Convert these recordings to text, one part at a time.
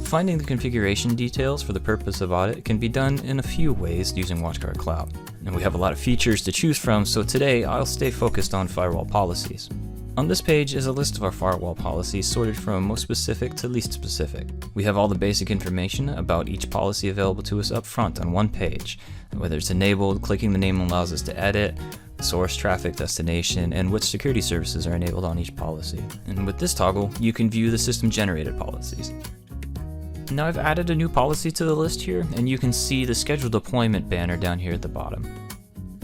Finding the configuration details for the purpose of audit can be done in a few ways using WatchGuard Cloud. And we have a lot of features to choose from, so today I'll stay focused on firewall policies. On this page is a list of our firewall policies sorted from most specific to least specific. We have all the basic information about each policy available to us up front on one page. Whether it's enabled, clicking the name allows us to edit, source, traffic, destination, and which security services are enabled on each policy. And with this toggle, you can view the system-generated policies. Now I've added a new policy to the list here, and you can see the scheduled deployment banner down here at the bottom.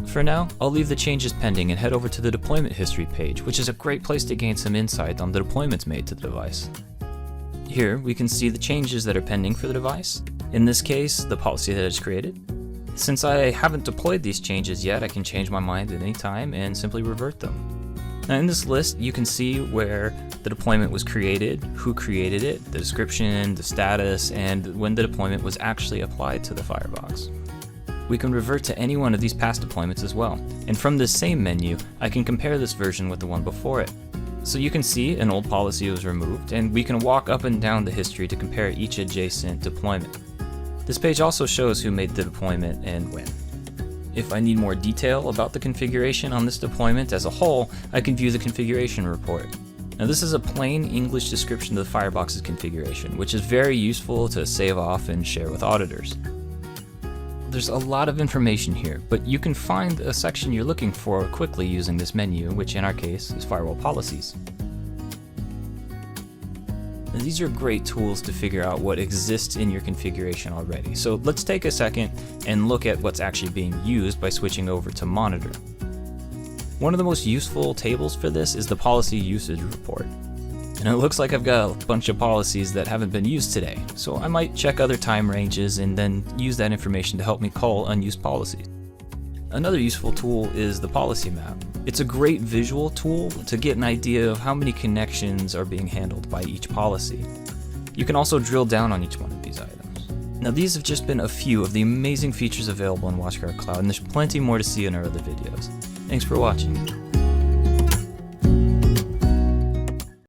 For now, I'll leave the changes pending and head over to the deployment history page, which is a great place to gain some insight on the deployments made to the device. Here, we can see the changes that are pending for the device. In this case, the policy that is created. Since I haven't deployed these changes yet, I can change my mind at any time and simply revert them. Now in this list, you can see where the deployment was created, who created it, the description, the status, and when the deployment was actually applied to the firebox. We can revert to any one of these past deployments as well, and from this same menu, I can compare this version with the one before it. So you can see an old policy was removed, and we can walk up and down the history to compare each adjacent deployment. This page also shows who made the deployment and when. If I need more detail about the configuration on this deployment as a whole, I can view the configuration report. Now this is a plain English description of the firebox's configuration, which is very useful to save off and share with auditors. There's a lot of information here, but you can find a section you're looking for quickly using this menu, which in our case is firewall policies. Now, these are great tools to figure out what exists in your configuration already. So let's take a second and look at what's actually being used by switching over to Monitor. One of the most useful tables for this is the policy usage report. And it looks like I've got a bunch of policies that haven't been used today, so I might check other time ranges and then use that information to help me cull unused policies. Another useful tool is the policy map. It's a great visual tool to get an idea of how many connections are being handled by each policy. You can also drill down on each one of these items. Now these have just been a few of the amazing features available in WatchGuard Cloud, and there's plenty more to see in our other videos. Thanks for watching.